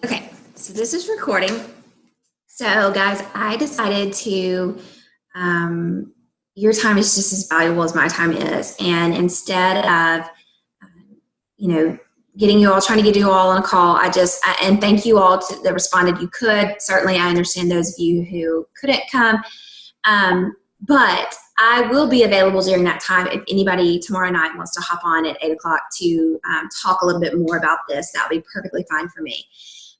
Okay, so this is recording. So guys, I decided to, your time is just as valuable as my time is. And instead of, you know, trying to get you all on a call, and thank you all that responded. You could, certainly I understand those of you who couldn't come. But I will be available during that time if anybody tomorrow night wants to hop on at 8 o'clock to talk a little bit more about this. That would be perfectly fine for me.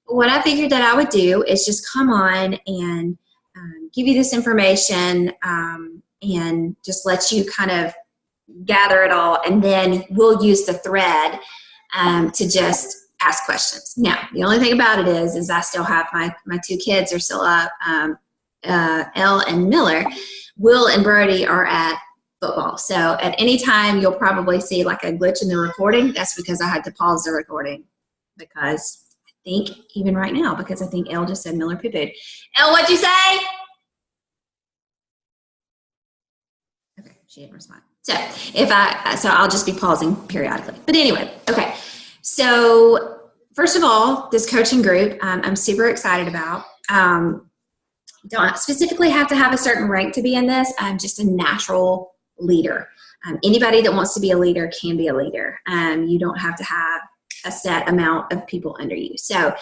What I figured that I would do is just come on and give you this information and just let you kind of gather it all, and then we'll use the thread to just ask questions. Now, the only thing about it is I still have my two kids are still up. Elle and Miller. Will and Brody are at football. So at any time you'll probably see like a glitch in the recording. That's because I had to pause the recording because I think even right now, because I think Elle just said Miller poo-pooed. Elle, what'd you say? Okay, she didn't respond. So I'll just be pausing periodically. But anyway, okay. So first of all, this coaching group I'm super excited about. Don't specifically have to have a certain rank to be in this. I'm just a natural leader. Anybody that wants to be a leader can be a leader. You don't have to have a set amount of people under you. So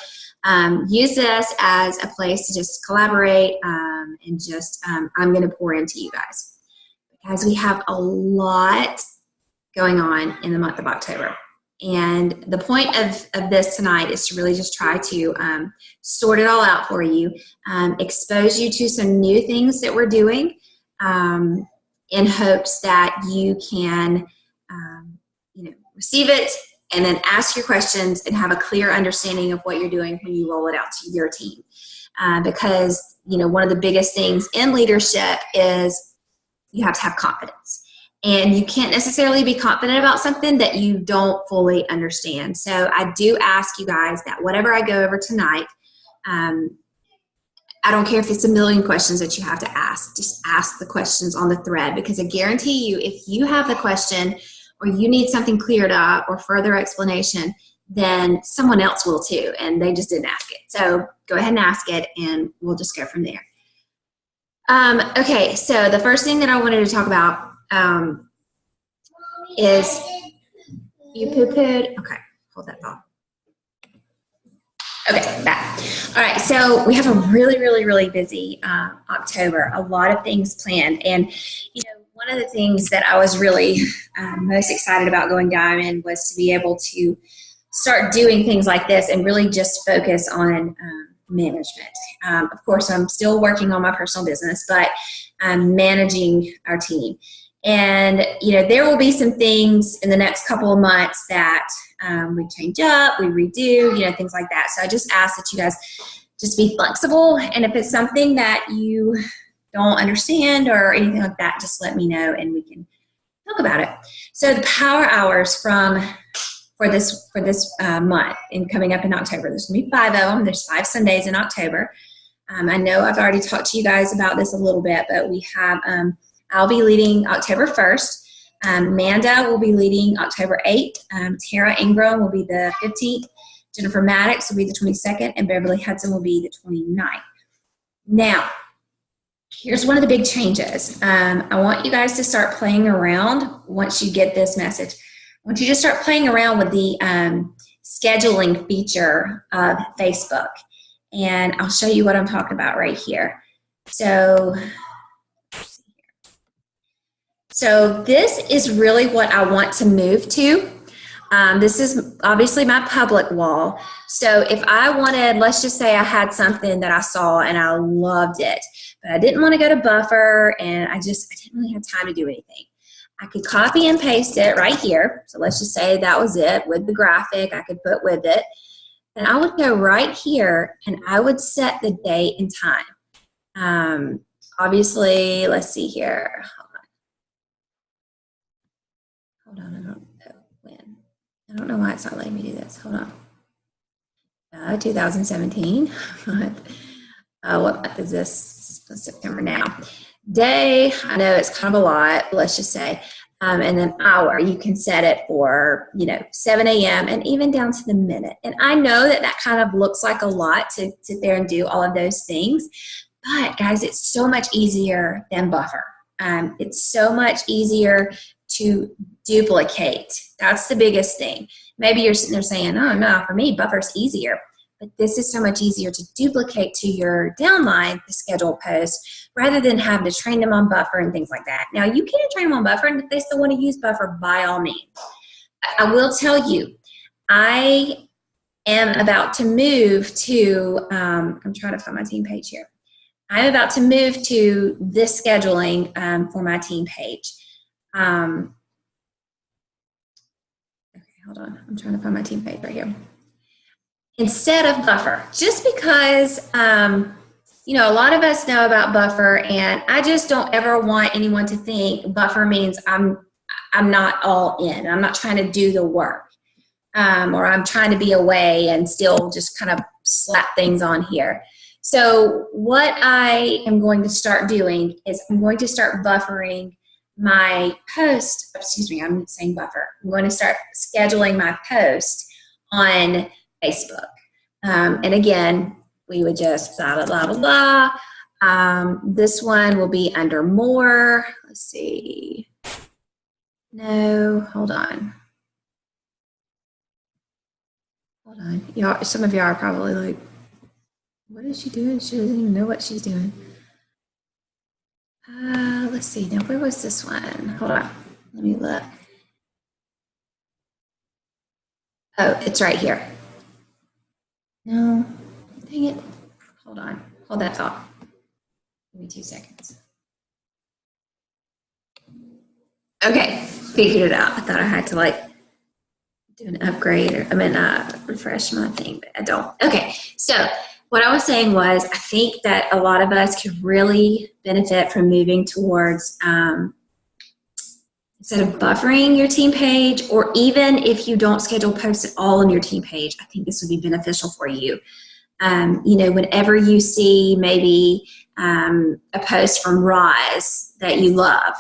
use this as a place to just collaborate and just I'm going to pour into you guys. Because we have a lot going on in the month of October. And the point of this tonight is to really just try to sort it all out for you, expose you to some new things that we're doing in hopes that you can receive it and then ask your questions and have a clear understanding of what you're doing when you roll it out to your team. Because one of the biggest things in leadership is you have to have confidence. And you can't necessarily be confident about something that you don't fully understand. So I do ask you guys that whatever I go over tonight, I don't care if it's a million questions that you have to ask. Just ask the questions on the thread, because I guarantee you if you have the question or you need something cleared up or further explanation, then someone else will too, and they just didn't ask it. So go ahead and ask it, and we'll just go from there. Okay, so the first thing that I wanted to talk about is you poo-pooed. Okay, hold that thought. Okay, back. All right, so we have a really, really, really busy October. A lot of things planned, and one of the things that I was really most excited about going Diamond was to be able to start doing things like this and really just focus on management. Of course, I'm still working on my personal business, but I'm managing our team. And, there will be some things in the next couple of months that we change up, we redo, things like that. So I just ask that you guys just be flexible. And if it's something that you don't understand or anything like that, just let me know and we can talk about it. So the power hours for this month and coming up in October, there's going to be 5 of them. There's 5 Sundays in October. I know I've already talked to you guys about this a little bit, but we have I'll be leading October 1st. Amanda will be leading October 8th. Tara Ingram will be the 15th. Jennifer Maddox will be the 22nd. And Beverly Hudson will be the 29th. Now, here's one of the big changes. I want you guys to start playing around once you get this message. I want you to start playing around with the scheduling feature of Facebook. And I'll show you what I'm talking about right here. So this is really what I want to move to. This is obviously my public wall. So if I wanted, let's just say I had something that I saw and I loved it, but I didn't want to go to Buffer and I didn't really have time to do anything. I could copy and paste it right here. So let's just say that was it with the graphic I could put with it. And I would go right here and I would set the date and time. Obviously, let's see here. Hold on, I don't know when. I don't know why it's not letting me do this. Hold on. 2017. What month is this? September now. Day, I know it's kind of a lot. Let's just say and then hour. You can set it for, 7 a.m. and even down to the minute. And I know that that kind of looks like a lot to sit there and do all of those things. But guys, it's so much easier than Buffer. It's so much easier to duplicate. That's the biggest thing. Maybe you're sitting there saying, oh no, for me, Buffer's easier. But this is so much easier to duplicate to your downline, the scheduled post, rather than have to train them on Buffer and things like that. Now, you can train them on Buffer, and if they still want to use Buffer, by all means. I will tell you, I am about to move to, I'm trying to find my team page here. I'm about to move to this scheduling for my team page. Okay, hold on. I'm trying to find my team page right here. Instead of Buffer, just because, a lot of us know about Buffer, and I just don't ever want anyone to think Buffer means I'm not all in. I'm not trying to do the work, or I'm trying to be away and still just kind of slap things on here. So what I am going to start doing is I'm going to start buffering my post. Excuse me, I'm saying Buffer. I'm going to start scheduling my post on Facebook. And again, we would just blah, blah, blah, blah, blah. This one will be under more. Let's see. No, hold on. Hold on. Y'all, some of y'all are probably like, what is she doing? She doesn't even know what she's doing. Let's see. Now, where was this one? Hold on. Let me look. Oh, it's right here. No, dang it. Hold on. Hold that thought. Give me 2 seconds. Okay, figured it out. I thought I had to do an upgrade or refresh my thing, but I don't. Okay, so what I was saying was I think that a lot of us could really benefit from moving towards instead of buffering your team page, or even if you don't schedule posts at all on your team page, I think this would be beneficial for you. Whenever you see maybe a post from Roz that you love,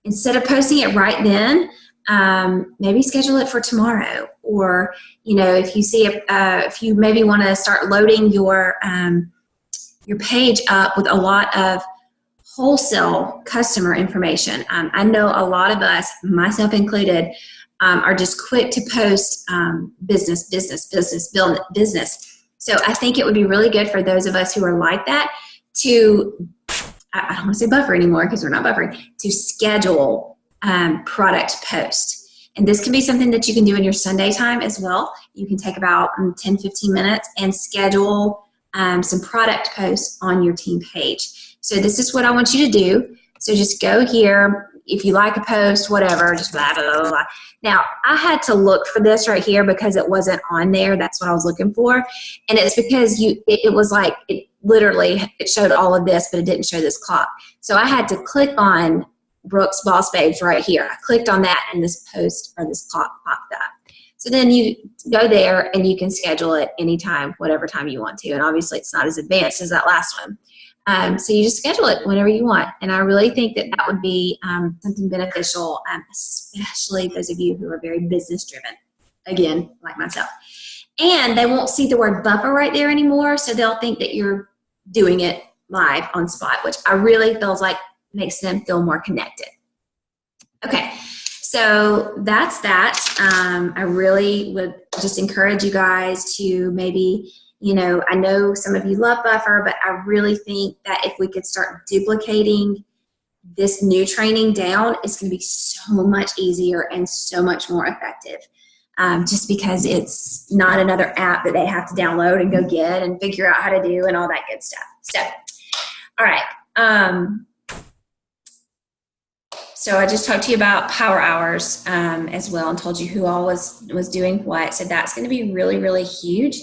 instead of posting it right then, maybe schedule it for tomorrow. Or, if you see, if you maybe want to start loading your page up with a lot of wholesale customer information. I know a lot of us, myself included, are just quick to post business. So I think it would be really good for those of us who are like that to, I don't want to say buffer anymore because we're not buffering, to schedule product post. And this can be something that you can do in your Sunday time as well. You can take about 10, 15 minutes and schedule some product posts on your team page. So this is what I want you to do. So just go here. If you like a post, whatever, just blah, blah, blah, blah. Now, I had to look for this right here because it wasn't on there. That's what I was looking for. And it's because it was like, it showed all of this, but it didn't show this clock. So I had to click on Brooks Boss Babes right here. I clicked on that and this post or this clock popped up. So then you go there and you can schedule it anytime, whatever time you want to. And obviously it's not as advanced as that last one. So you just schedule it whenever you want. And I really think that would be something beneficial, especially those of you who are very business driven, again, like myself. And they won't see the word buffer right there anymore, so they'll think that you're doing it live on spot, which I really feels like makes them feel more connected. Okay, so that's that. I really would just encourage you guys to maybe, I know some of you love Buffer, but I really think that if we could start duplicating this new training down, it's going to be so much easier and so much more effective. Just because it's not another app that they have to download and go get and figure out how to do and all that good stuff. So, all right. So I just talked to you about power hours as well and told you who all was doing what. So that's going to be really, really huge.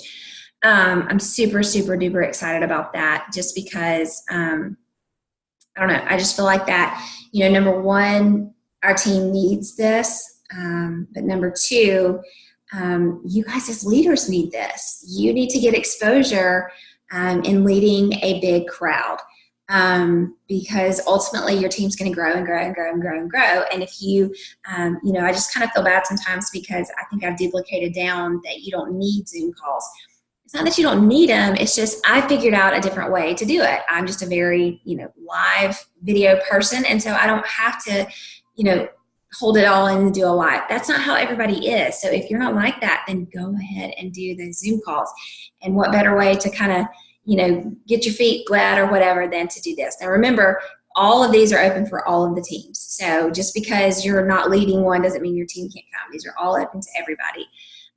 I'm super, super duper excited about that just because, I don't know, I just feel like that, number one, our team needs this. But number two, you guys as leaders need this. You need to get exposure in leading a big crowd. because ultimately your team's going to grow and grow and grow and grow and grow. And if you, I just kind of feel bad sometimes because I think I've duplicated down that you don't need Zoom calls. It's not that you don't need them. It's just I figured out a different way to do it. I'm just a very, live video person. And so I don't have to, hold it all in and do a live. That's not how everybody is. So if you're not like that, then go ahead and do the Zoom calls. And what better way to kind of, get your feet wet or whatever than to do this. Now remember, all of these are open for all of the teams. So just because you're not leading one doesn't mean your team can't come. These are all open to everybody.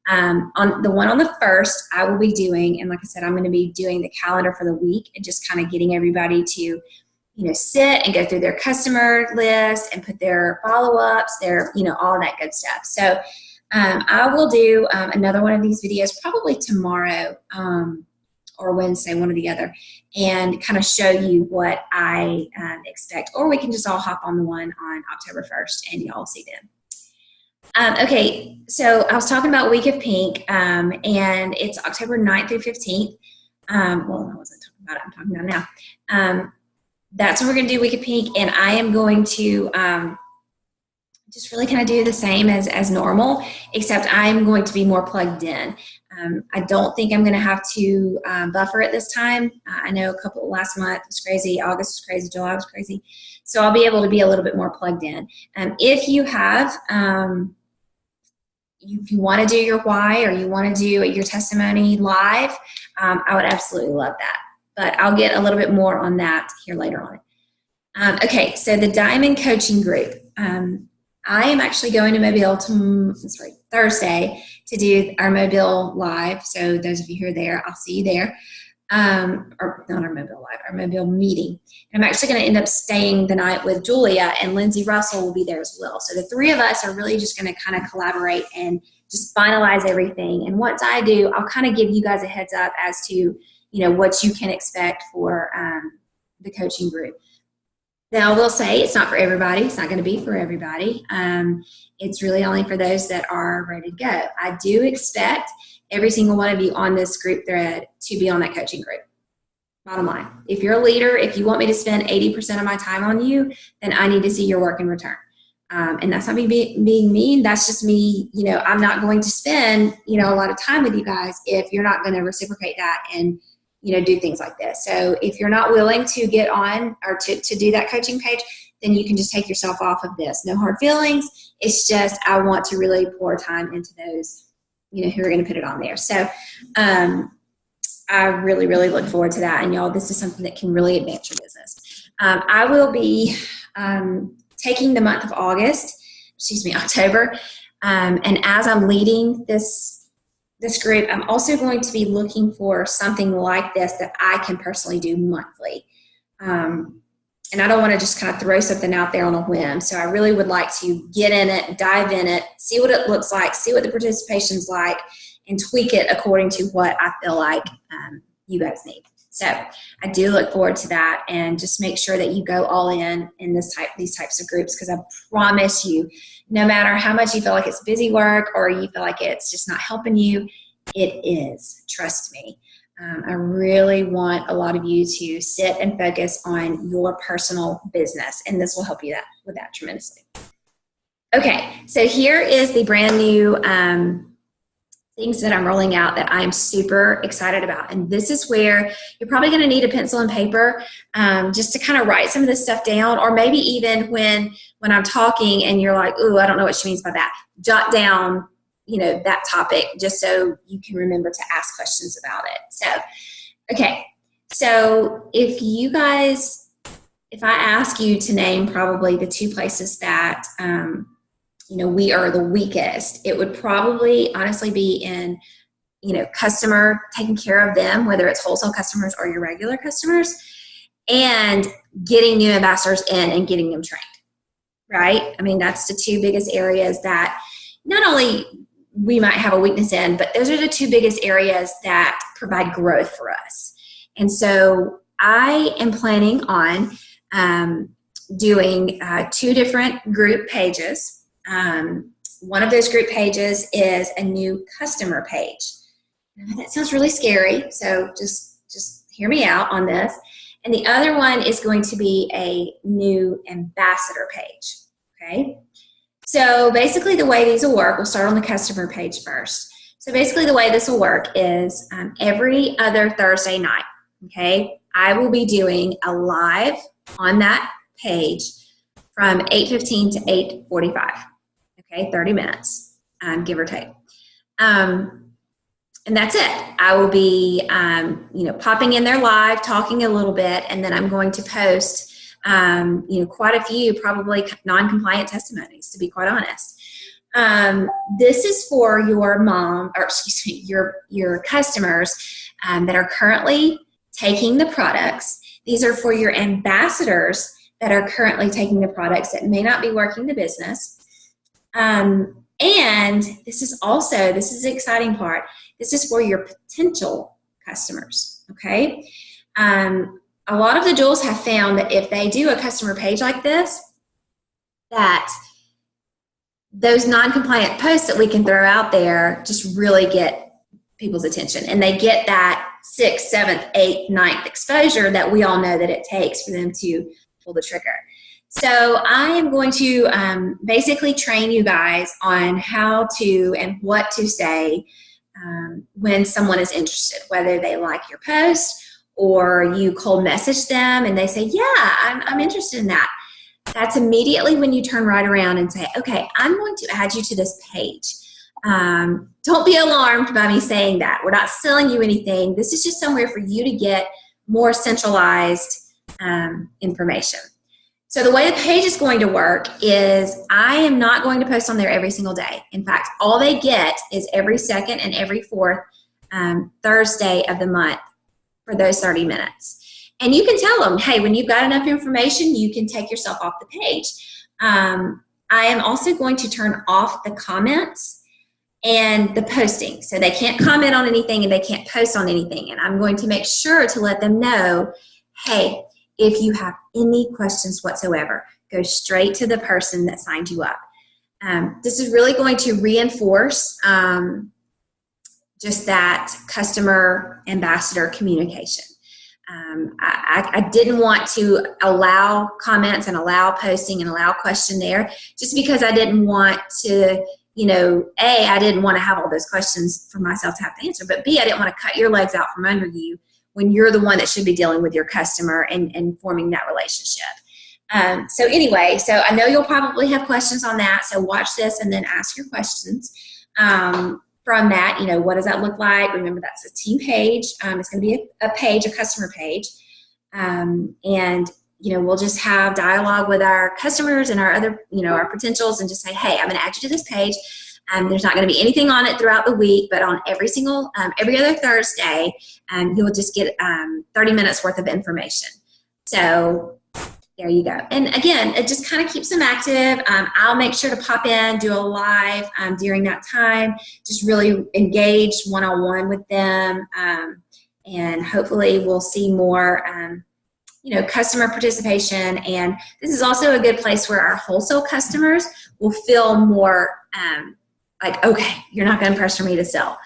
On the one on the 1st, I will be doing, and like I said, I'm going to be doing the calendar for the week and just kind of getting everybody to, sit and go through their customer list and put their follow-ups, their, all of that good stuff. So I will do another one of these videos probably tomorrow or Wednesday, one or the other, and kind of show you what I expect. Or we can just all hop on the one on October 1st and y'all see them. Okay, so I was talking about Week of Pink, and it's October 9th through 15th. Well, I wasn't talking about it. I'm talking about it now. That's when we're going to do Week of Pink, and I am going to just really kind of do the same as normal, except I'm going to be more plugged in. I don't think I'm going to have to buffer it this time. I know last month was crazy, August was crazy, July was crazy. So I'll be able to be a little bit more plugged in. If you have, if you want to do your why or you want to do your testimony live, I would absolutely love that. But I'll get a little bit more on that here later on. Okay, so the Diamond Coaching Group. I am actually going to Mobile Thursday to do our Mobile Live. So those of you who are there, I'll see you there. Or not our Mobile Live, our Mobile meeting. And I'm actually going to end up staying the night with Julia, and Lindsay Russell will be there as well. So the three of us are really just going to kind of collaborate and just finalize everything. And once I do, I'll kind of give you guys a heads up as to, what you can expect for the coaching group. Now, I will say it's not for everybody. It's not going to be for everybody. It's really only for those that are ready to go. I do expect every single one of you on this group thread to be on that coaching group. Bottom line. If you're a leader, if you want me to spend 80% of my time on you, then I need to see your work in return. And that's not me being mean. That's just me, I'm not going to spend, a lot of time with you guys if you're not going to reciprocate that and, do things like this. So if you're not willing to get on or to do that coaching page, then you can just take yourself off of this. No hard feelings. It's just I want to really pour time into those, who are going to put it on there. So I really, really look forward to that. And y'all, this is something that can really advance your business. I will be taking the month of October. And as I'm leading this group, I'm also going to be looking for something like this that I can personally do monthly. And I don't want to just kind of throw something out there on a whim. So I really would like to get in it, dive in it, see what it looks like, see what the participation's like, and tweak it according to what I feel like you guys need. So I do look forward to that, and just make sure that you go all in these types of groups, because I promise you, no matter how much you feel like it's busy work or you feel like it's just not helping you, it is. Trust me. I really want a lot of you to sit and focus on your personal business, and this will help you with that tremendously. Okay, so here is the brand new things that I'm rolling out that I'm super excited about. And this is where you're probably going to need a pencil and paper just to kind of write some of this stuff down, or maybe even when I'm talking and you're like, ooh, I don't know what she means by that, jot down, that topic just so you can remember to ask questions about it. So, okay. So if I ask you to name probably the two places that, we are the weakest, it would probably honestly be in, customer, taking care of them, whether it's wholesale customers or your regular customers, and getting new ambassadors in and getting them trained, right? I mean, that's the two biggest areas that not only we might have a weakness in, but those are the two biggest areas that provide growth for us. And so I am planning on doing two different group pages. One of those group pages is a new customer page. That sounds really scary, so just hear me out on this. and the other one is going to be a new ambassador page, okay? So basically the way these will work, we'll start on the customer page first. So basically the way this will work is every other Thursday night, okay, I will be doing a live on that page from 8:15 to 8:45, okay, 30 minutes, give or take. And that's it. I will be, popping in there live, talking a little bit, and then I'm going to post, quite a few probably non-compliant testimonies, to be quite honest. This is for your your customers that are currently taking the products. These are for your ambassadors that are currently taking the products that may not be working the business. And this is the exciting part. This is for your potential customers, okay? A lot of the Juuls have found that if they do a customer page like this, that those non-compliant posts that we can throw out there just really get people's attention. And they get that 6th, 7th, 8th, 9th exposure that we all know that it takes for them to pull the trigger. So I am going to basically train you guys on how to and what to say when someone is interested, whether they like your post or you cold message them and they say, yeah, I'm interested in that. That's immediately when you turn right around and say, okay, I'm going to add you to this page. Don't be alarmed by me saying that. We're not selling you anything. This is just somewhere for you to get more centralized information. So the way the page is going to work is I am not going to post on there every single day. In fact, all they get is every second and every fourth Thursday of the month for those 30 minutes. And you can tell them, hey, when you've got enough information, you can take yourself off the page. I am also going to turn off the comments and the posting. So they can't comment on anything and they can't post on anything. And I'm going to make sure to let them know, hey, if you have any questions whatsoever, go straight to the person that signed you up. This is really going to reinforce just that customer ambassador communication. I didn't want to allow comments and allow posting and allow questionnaire just because I didn't want to, I didn't want to have all those questions for myself to have to answer, but B, I didn't want to cut your legs out from under you when you're the one that should be dealing with your customer and forming that relationship. So anyway, so I know you'll probably have questions on that, so watch this and then ask your questions. From that, what does that look like? Remember, that's a team page. It's going to be a customer page. And, we'll just have dialogue with our customers and our other, our potentials and just say, hey, I'm going to add you to this page. There's not going to be anything on it throughout the week, but on every other Thursday, you'll just get 30 minutes worth of information. So there you go. And again, it just kind of keeps them active. I'll make sure to pop in, do a live during that time, just really engage one-on-one with them. And hopefully we'll see more, customer participation. And this is also a good place where our wholesale customers will feel more like, okay, you're not going to pressure me to sell.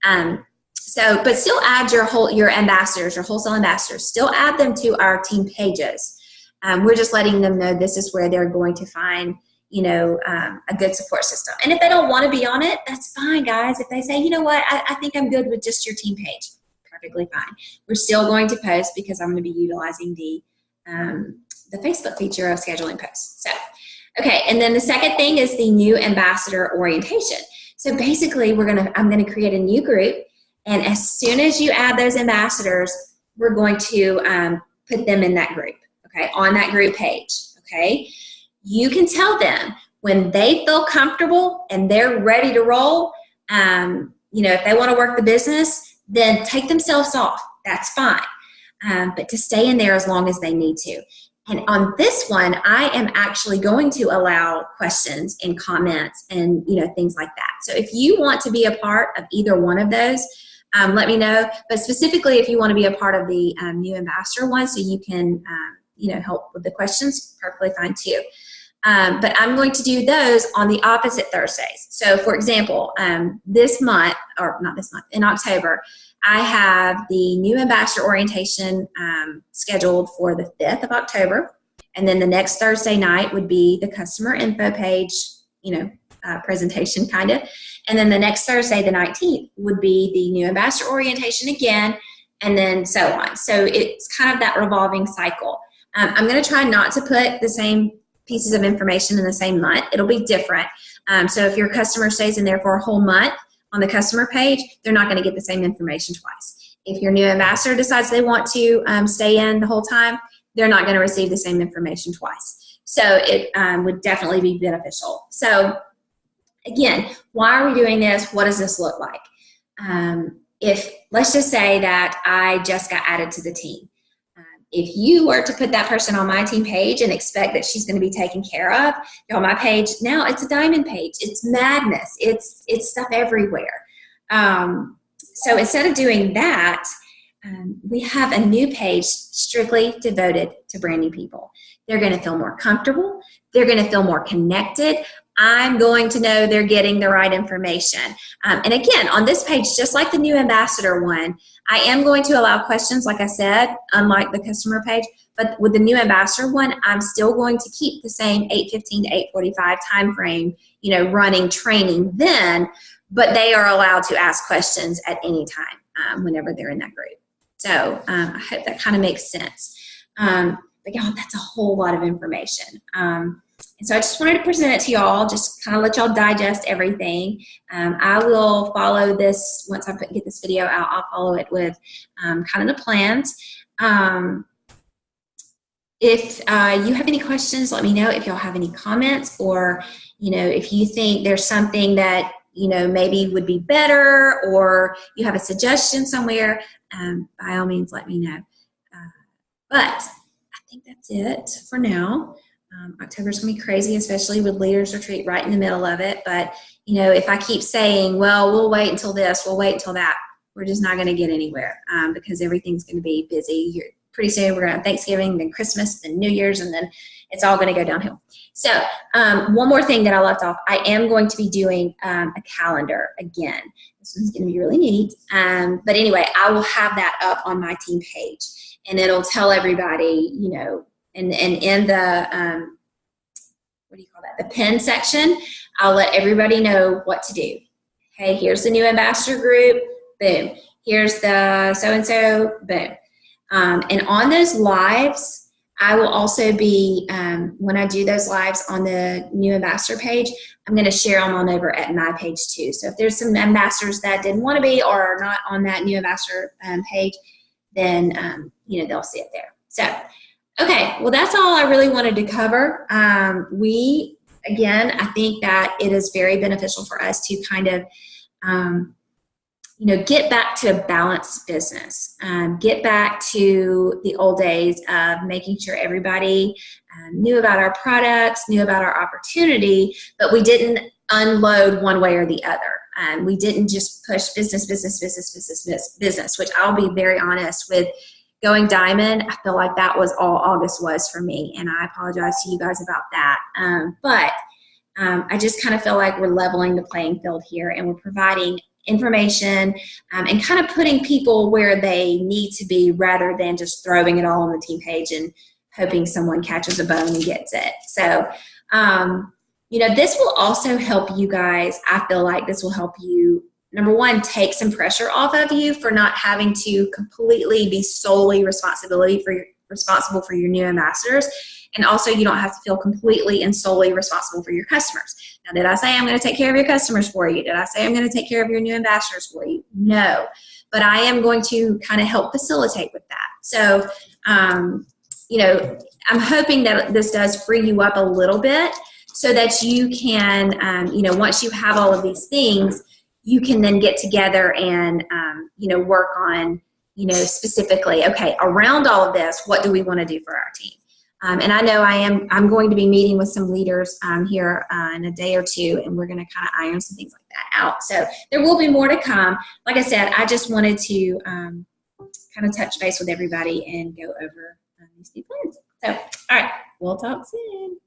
But still add your ambassadors, your wholesale ambassadors, still add them to our team pages. We're just letting them know this is where they're going to find, a good support system. And if they don't want to be on it, that's fine, guys. If they say, you know what, I think I'm good with just your team page, perfectly fine. We're still going to post because I'm going to be utilizing the Facebook feature of scheduling posts. So, okay, and then the second thing is the new ambassador orientation. So basically, I'm going to create a new group, and as soon as you add those ambassadors, we're going to put them in that group. Okay, on that group page, okay? You can tell them when they feel comfortable and they're ready to roll, if they want to work the business, then take themselves off. That's fine. But to stay in there as long as they need to. And on this one, I am actually going to allow questions and comments and, things like that. So if you want to be a part of either one of those, let me know. But specifically, if you want to be a part of the new ambassador one so you can help with the questions, perfectly fine too. But I'm going to do those on the opposite Thursdays. So for example, this month, or not this month, in October, I have the new ambassador orientation scheduled for the 5th of October. And then the next Thursday night would be the customer info page, presentation kind of. And then the next Thursday, the 19th, would be the new ambassador orientation again, and then so on. So it's kind of that revolving cycle. I'm going to try not to put the same pieces of information in the same month. It'll be different. So if your customer stays in there for a whole month on the customer page, they're not going to get the same information twice. If your new ambassador decides they want to stay in the whole time, they're not going to receive the same information twice. So it would definitely be beneficial. So again, why are we doing this? What does this look like? If let's just say that I just got added to the team. If you were to put that person on my team page and expect that she's going to be taken care of, on my page now, it's a diamond page. It's madness. It's stuff everywhere. So instead of doing that, we have a new page strictly devoted to brand new people. They're going to feel more comfortable. They're going to feel more connected. I'm going to know they're getting the right information. And again, on this page, just like the new ambassador one, I am going to allow questions, like I said, unlike the customer page. But with the new ambassador one, I'm still going to keep the same 8:15 to 8:45 time frame, running training then, but they are allowed to ask questions at any time whenever they're in that group. So I hope that kind of makes sense. But y'all, that's a whole lot of information. And so I just wanted to present it to y'all, just kind of let y'all digest everything. I will follow this, once I get this video out, I'll follow it with kind of the plans. If you have any questions, let me know. If y'all have any comments, or, if you think there's something that, maybe would be better, or you have a suggestion somewhere, by all means, let me know. But I think that's it for now. October's going to be crazy, especially with Leaders Retreat right in the middle of it. But, if I keep saying, well, we'll wait until this, we'll wait until that, we're just not going to get anywhere because everything's going to be busy. Pretty soon we're going to have Thanksgiving, then Christmas, then New Year's, and then it's all going to go downhill. So one more thing that I left off, I am going to be doing a calendar again. This one's going to be really neat. But anyway, I will have that up on my team page, and it'll tell everybody, and in the, what do you call that, the pin section, I'll let everybody know what to do. Hey, here's the new ambassador group, boom. Here's the so-and-so, boom. And on those lives, I will also be, when I do those lives on the new ambassador page, I'm going to share them on over at my page too. So if there's some ambassadors that didn't want to be or are not on that new ambassador page, then, they'll see it there. So, okay, well, that's all I really wanted to cover. Again, I think that it is very beneficial for us to kind of, get back to a balanced business. Get back to the old days of making sure everybody knew about our products, knew about our opportunity, but we didn't unload one way or the other. We didn't just push business, which I'll be very honest with. Going diamond, I feel like that was all August was for me, and I apologize to you guys about that. But I just kind of feel like we're leveling the playing field here, and we're providing information and kind of putting people where they need to be rather than just throwing it all on the team page and hoping someone catches a bone and gets it. So, this will also help you guys. I feel like this will help you, number one, take some pressure off of you for not having to completely be solely responsible for your new ambassadors. And also, you don't have to feel completely and solely responsible for your customers. Now, did I say I'm going to take care of your customers for you? Did I say I'm going to take care of your new ambassadors for you? No. But I am going to kind of help facilitate with that. So, I'm hoping that this does free you up a little bit so that you can, once you have all of these things, you can then get together and, work on, specifically, okay, around all of this, what do we want to do for our team? And I know I'm going to be meeting with some leaders here in a day or two, and we're going to kind of iron some things like that out. So there will be more to come. Like I said, I just wanted to kind of touch base with everybody and go over these new plans. So, all right, we'll talk soon.